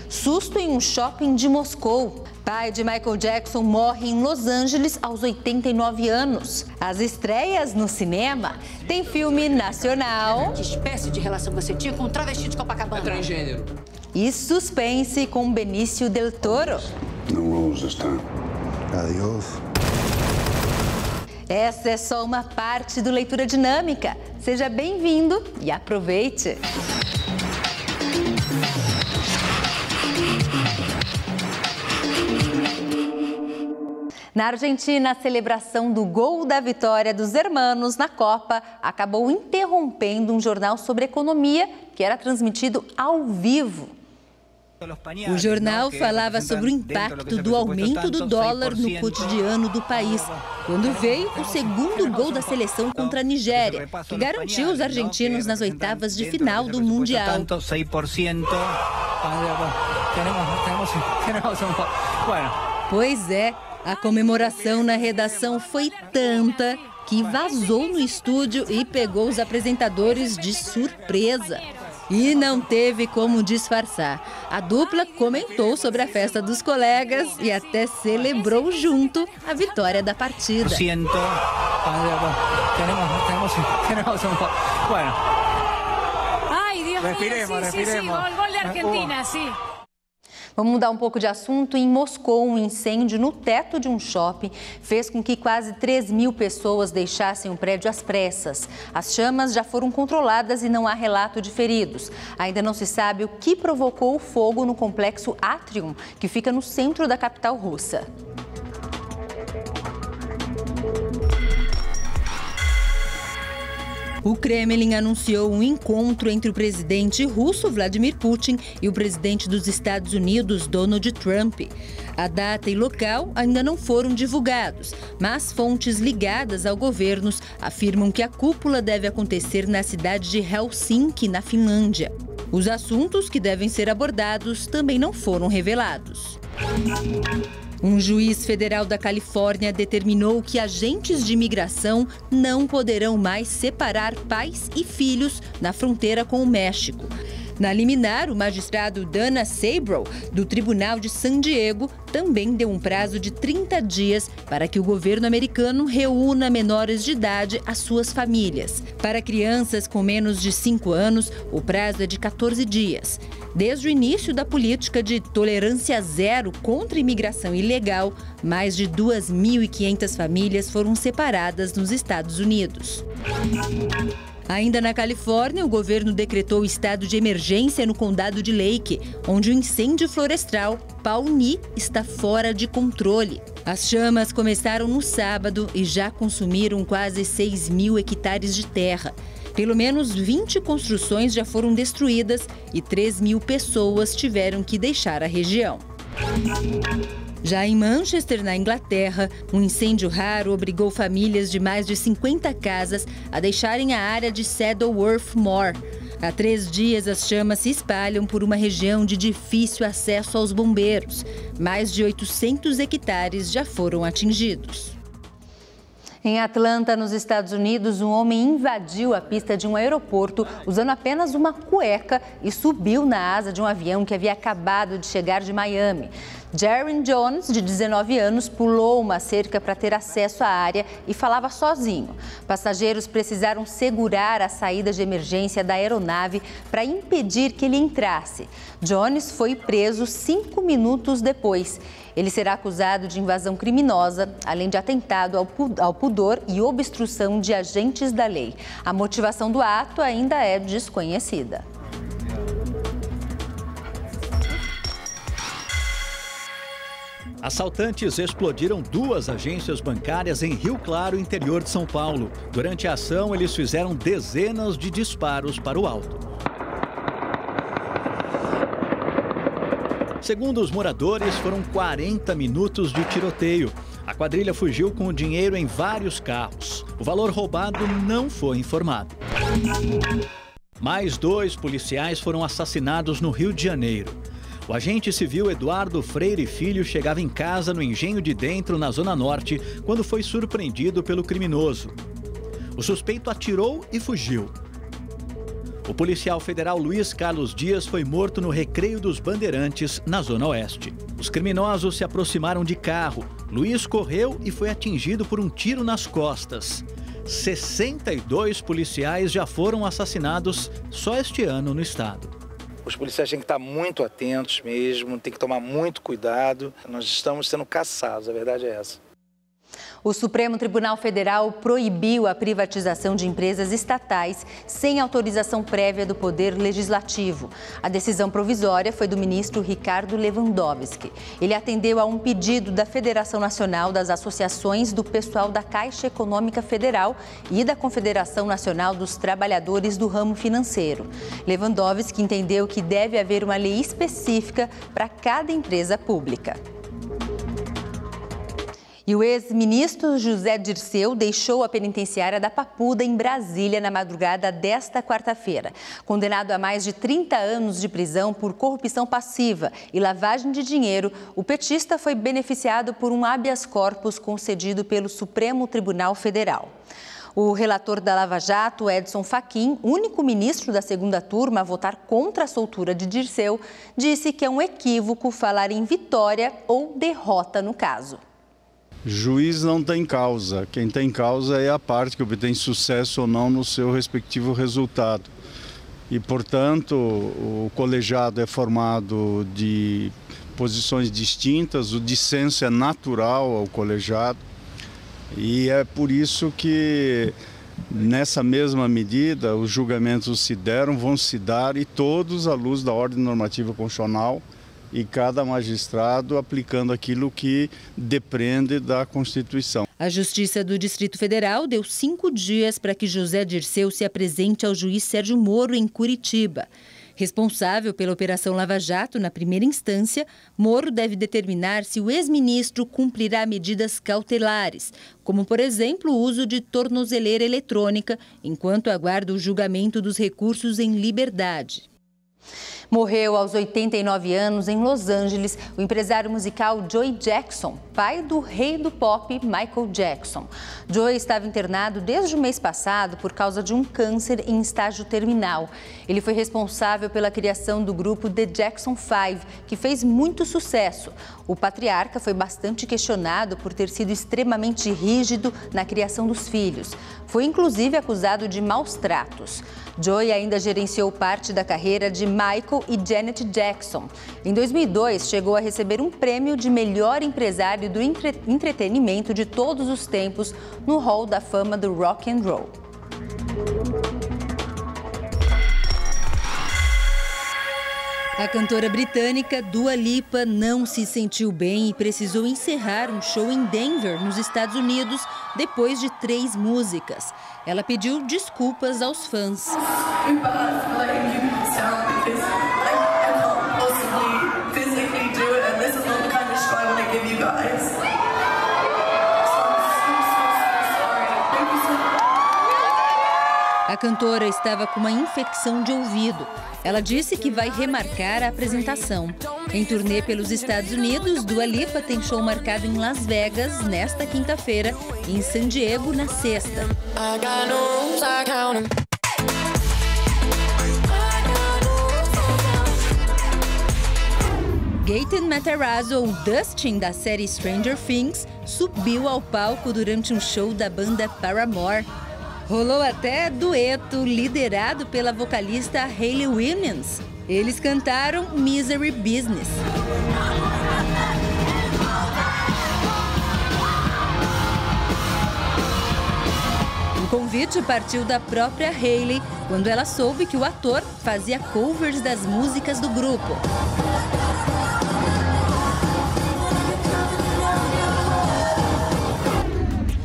Susto em um shopping de Moscou. Pai de Michael Jackson morre em Los Angeles aos 89 anos. As estreias no cinema. Tem filme nacional. Que espécie de relação você tinha com um travesti de Copacabana? É transgênero. E suspense com Benício Del Toro. No rules this time. Adiós. Essa é só uma parte do Leitura Dinâmica. Seja bem-vindo e aproveite! Na Argentina, a celebração do gol da vitória dos hermanos na Copa acabou interrompendo um jornal sobre economia que era transmitido ao vivo. O jornal falava sobre o impacto do aumento do dólar no cotidiano do país, quando veio o segundo gol da seleção contra a Nigéria, que garantiu os argentinos nas oitavas de final do Mundial. Pois é, a comemoração na redação foi tanta que vazou no estúdio e pegou os apresentadores de surpresa. E não teve como disfarçar. A dupla comentou sobre a festa dos colegas e até celebrou junto a vitória da partida. Ai, Deus mío, gol de Argentina, sim. Vamos mudar um pouco de assunto. Em Moscou, um incêndio no teto de um shopping fez com que quase 3.000 pessoas deixassem o prédio às pressas. As chamas já foram controladas e não há relato de feridos. Ainda não se sabe o que provocou o fogo no complexo Atrium, que fica no centro da capital russa. O Kremlin anunciou um encontro entre o presidente russo Vladimir Putin e o presidente dos Estados Unidos, Donald Trump. A data e local ainda não foram divulgados, mas fontes ligadas ao governo afirmam que a cúpula deve acontecer na cidade de Helsinki, na Finlândia. Os assuntos que devem ser abordados também não foram revelados. Um juiz federal da Califórnia determinou que agentes de imigração não poderão mais separar pais e filhos na fronteira com o México. Na liminar, o magistrado Dana Sabro, do Tribunal de San Diego, também deu um prazo de 30 dias para que o governo americano reúna menores de idade às suas famílias. Para crianças com menos de 5 anos, o prazo é de 14 dias. Desde o início da política de tolerância zero contra a imigração ilegal, mais de 2.500 famílias foram separadas nos Estados Unidos. Ainda na Califórnia, o governo decretou estado de emergência no condado de Lake, onde o incêndio florestal Pawnee está fora de controle. As chamas começaram no sábado e já consumiram quase 6.000 hectares de terra. Pelo menos 20 construções já foram destruídas e 3.000 pessoas tiveram que deixar a região. Já em Manchester, na Inglaterra, um incêndio raro obrigou famílias de mais de 50 casas a deixarem a área de Saddleworth Moor. Há 3 dias, as chamas se espalham por uma região de difícil acesso aos bombeiros. Mais de 800 hectares já foram atingidos. Em Atlanta, nos Estados Unidos, um homem invadiu a pista de um aeroporto usando apenas uma cueca e subiu na asa de um avião que havia acabado de chegar de Miami. Jaron Jones, de 19 anos, pulou uma cerca para ter acesso à área e falava sozinho. Passageiros precisaram segurar a saída de emergência da aeronave para impedir que ele entrasse. Jones foi preso 5 minutos depois. Ele será acusado de invasão criminosa, além de atentado ao pudor e obstrução de agentes da lei. A motivação do ato ainda é desconhecida. Assaltantes explodiram 2 agências bancárias em Rio Claro, interior de São Paulo. Durante a ação, eles fizeram dezenas de disparos para o alto. Segundo os moradores, foram 40 minutos de tiroteio. A quadrilha fugiu com o dinheiro em vários carros. O valor roubado não foi informado. Mais 2 policiais foram assassinados no Rio de Janeiro. O agente civil Eduardo Freire Filho chegava em casa no Engenho de Dentro, na Zona Norte, quando foi surpreendido pelo criminoso. O suspeito atirou e fugiu. O policial federal Luiz Carlos Dias foi morto no Recreio dos Bandeirantes, na Zona Oeste. Os criminosos se aproximaram de carro. Luiz correu e foi atingido por um tiro nas costas. 62 policiais já foram assassinados só este ano no estado. Os policiais têm que estar muito atentos mesmo, tem que tomar muito cuidado. Nós estamos sendo caçados, a verdade é essa. O Supremo Tribunal Federal proibiu a privatização de empresas estatais sem autorização prévia do Poder Legislativo. A decisão provisória foi do ministro Ricardo Lewandowski. Ele atendeu a um pedido da Federação Nacional das Associações do Pessoal da Caixa Econômica Federal e da Confederação Nacional dos Trabalhadores do Ramo Financeiro. Lewandowski entendeu que deve haver uma lei específica para cada empresa pública. E o ex-ministro José Dirceu deixou a penitenciária da Papuda, em Brasília, na madrugada desta quarta-feira. Condenado a mais de 30 anos de prisão por corrupção passiva e lavagem de dinheiro, o petista foi beneficiado por um habeas corpus concedido pelo Supremo Tribunal Federal. O relator da Lava Jato, Edson Fachin, único ministro da segunda turma a votar contra a soltura de Dirceu, disse que é um equívoco falar em vitória ou derrota no caso. Juiz não tem causa, quem tem causa é a parte que obtém sucesso ou não no seu respectivo resultado. E, portanto, o colegiado é formado de posições distintas, o dissenso é natural ao colegiado e é por isso que, nessa mesma medida, os julgamentos se deram, vão se dar e todos à luz da ordem normativa constitucional, e cada magistrado aplicando aquilo que depende da Constituição. A Justiça do Distrito Federal deu 5 dias para que José Dirceu se apresente ao juiz Sérgio Moro, em Curitiba. Responsável pela Operação Lava Jato na primeira instância, Moro deve determinar se o ex-ministro cumprirá medidas cautelares, como, por exemplo, o uso de tornozeleira eletrônica, enquanto aguarda o julgamento dos recursos em liberdade. Morreu aos 89 anos em Los Angeles o empresário musical Joey Jackson, pai do rei do pop Michael Jackson. Joey estava internado desde o mês passado por causa de um câncer em estágio terminal. Ele foi responsável pela criação do grupo The Jackson 5, que fez muito sucesso. O patriarca foi bastante questionado por ter sido extremamente rígido na criação dos filhos. Foi inclusive acusado de maus tratos. Joey ainda gerenciou parte da carreira de Michael e Janet Jackson. Em 2002, chegou a receber um prêmio de melhor empresário do entretenimento de todos os tempos no Hall da Fama do Rock and Roll. A cantora britânica Dua Lipa não se sentiu bem e precisou encerrar um show em Denver, nos Estados Unidos, depois de 3 músicas. Ela pediu desculpas aos fãs. A cantora estava com uma infecção de ouvido. Ela disse que vai remarcar a apresentação. Em turnê pelos Estados Unidos, Dua Lipa tem show marcado em Las Vegas nesta quinta-feira e em San Diego na sexta. Gaten Matarazzo, o Dustin da série Stranger Things, subiu ao palco durante um show da banda Paramore. Rolou até dueto liderado pela vocalista Hayley Williams. Eles cantaram Misery Business. O convite partiu da própria Hayley, quando ela soube que o ator fazia covers das músicas do grupo.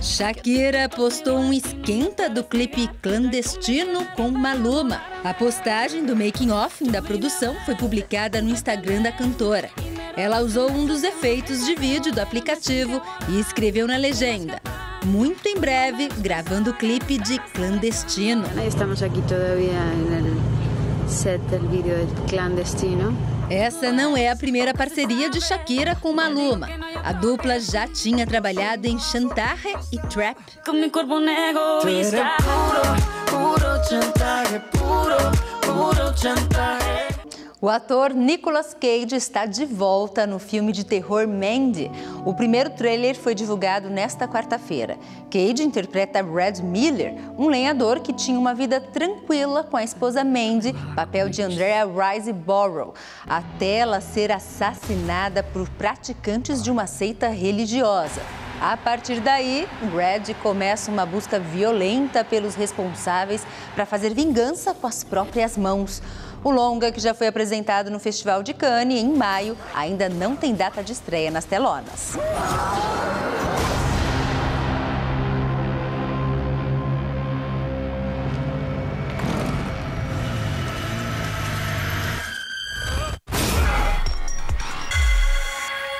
Shakira postou um esquenta do clipe Clandestino com Maluma. A postagem do making-of da produção foi publicada no Instagram da cantora. Ela usou um dos efeitos de vídeo do aplicativo e escreveu na legenda: muito em breve, gravando o clipe de Clandestino. Estamos aqui todavía no set do vídeo de Clandestino. Essa não é a primeira parceria de Shakira com Maluma. A dupla já tinha trabalhado em Chantaje e Trap. O ator Nicolas Cage está de volta no filme de terror Mandy. O primeiro trailer foi divulgado nesta quarta-feira. Cage interpreta Red Miller, um lenhador que tinha uma vida tranquila com a esposa Mandy, papel de Andrea Riseborough, até ela ser assassinada por praticantes de uma seita religiosa. A partir daí, Red começa uma busca violenta pelos responsáveis para fazer vingança com as próprias mãos. O longa, que já foi apresentado no Festival de Cannes em maio, ainda não tem data de estreia nas telonas.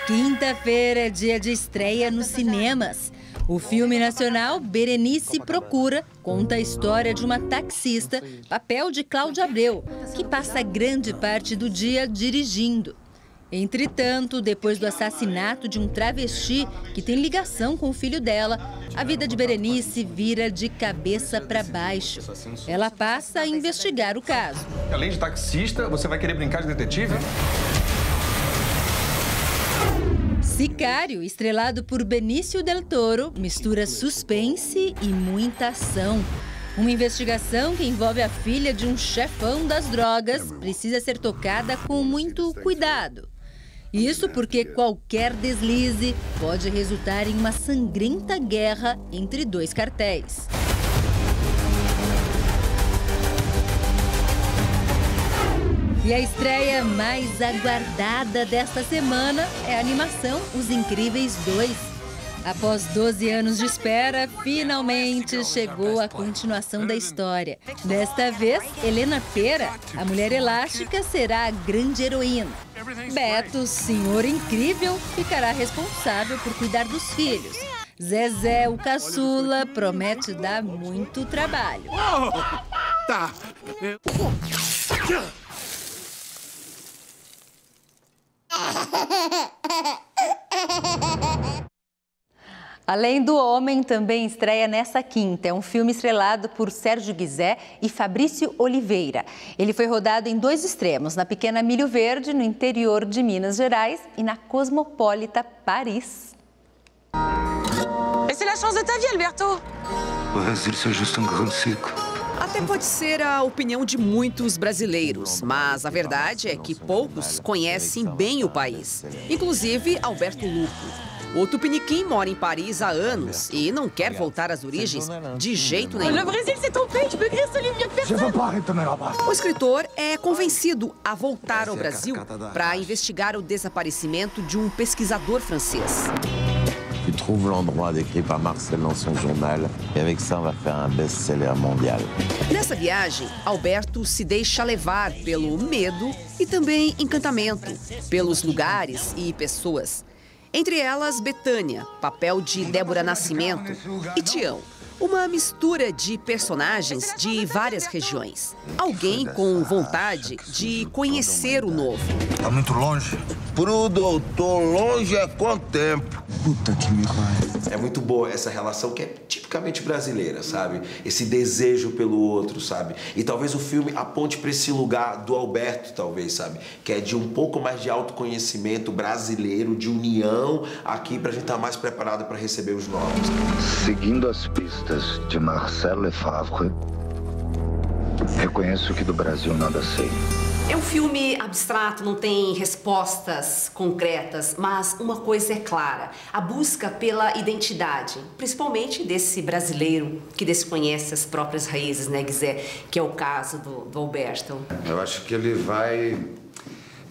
Quinta-feira é dia de estreia nos cinemas. O filme nacional Berenice Procura conta a história de uma taxista, papel de Cláudia Abreu, que passa grande parte do dia dirigindo. Entretanto, depois do assassinato de um travesti que tem ligação com o filho dela, a vida de Berenice vira de cabeça para baixo. Ela passa a investigar o caso. Além de taxista, você vai querer brincar de detetive? Sicário, estrelado por Benício del Toro, mistura suspense e muita ação. Uma investigação que envolve a filha de um chefão das drogas precisa ser tocada com muito cuidado. Isso porque qualquer deslize pode resultar em uma sangrenta guerra entre dois cartéis. E a estreia mais aguardada desta semana é a animação Os Incríveis 2. Após 12 anos de espera, finalmente chegou a continuação da história. Desta vez, Helena Pera, a mulher elástica, será a grande heroína. Beto, senhor incrível, ficará responsável por cuidar dos filhos. Zezé, o caçula, promete dar muito trabalho. Tá. Além do Homem, também estreia nessa quinta. É um filme estrelado por Sérgio Guizé e Fabrício Oliveira. Ele foi rodado em dois extremos, na pequena Milho Verde, no interior de Minas Gerais, e na cosmopolita Paris. Mais c'est la chance de ta vie, Alberto. O Brasil é juste um grande circo. Até pode ser a opinião de muitos brasileiros, mas a verdade é que poucos conhecem bem o país, inclusive Alberto Lupo. O tupiniquim mora em Paris há anos e não quer voltar às origens de jeito nenhum. O escritor é convencido a voltar ao Brasil para investigar o desaparecimento de um pesquisador francês. Tu trouves l'endroit décrit par Marcel dans son journal et avec ça on va faire un best-seller mondial. Nessa viagem, Alberto se deixa levar pelo medo e também encantamento, pelos lugares e pessoas. Entre elas, Betânia, papel de Débora Nascimento, e Tião, uma mistura de personagens de várias regiões. Alguém com vontade de conhecer o novo. Tá muito longe? Pro doutor, longe é quanto tempo? Puta que me pariu. É muito boa essa relação que é tipicamente brasileira, sabe? Esse desejo pelo outro, sabe? E talvez o filme aponte para esse lugar do Alberto, talvez, sabe? Que é de um pouco mais de autoconhecimento brasileiro, de união aqui, pra gente estar mais preparado para receber os novos. Seguindo as pistas de Marcel Lefebvre, reconheço que do Brasil nada sei. É um filme abstrato, não tem respostas concretas, mas uma coisa é clara, a busca pela identidade, principalmente desse brasileiro que desconhece as próprias raízes, né, Guizé, que é o caso do Alberto. Eu acho que ele vai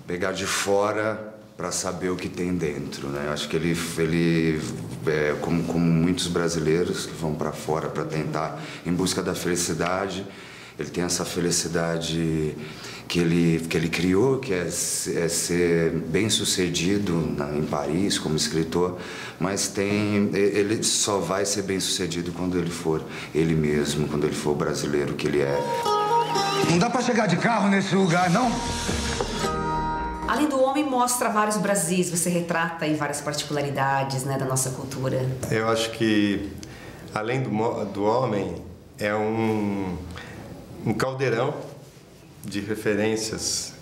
pegar de fora para saber o que tem dentro, né? Eu acho que ele como muitos brasileiros que vão para fora para tentar em busca da felicidade, ele tem essa felicidade que ele criou, que é ser bem-sucedido em Paris como escritor, mas ele só vai ser bem-sucedido quando ele for ele mesmo, quando ele for o brasileiro que ele é. Não dá para chegar de carro nesse lugar, não? Além do Homem, mostra vários Brasis, você retrata aí várias particularidades, né, da nossa cultura. Eu acho que, além do Homem, é um caldeirão de referências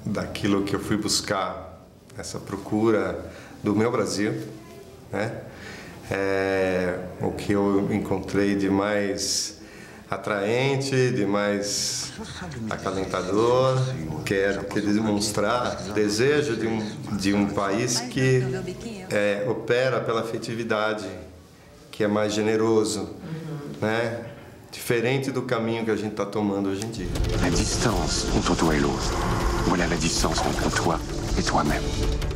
daquilo que eu fui buscar, essa procura do meu Brasil, né? O que eu encontrei de mais atraente, de mais acalentador, quer demonstrar desejo de um país que opera pela afetividade, que é mais generoso, né? Diferente do caminho que a gente está tomando hoje em dia. A distância entre toi e l'autre, voilà la distance entre toi et toi-même.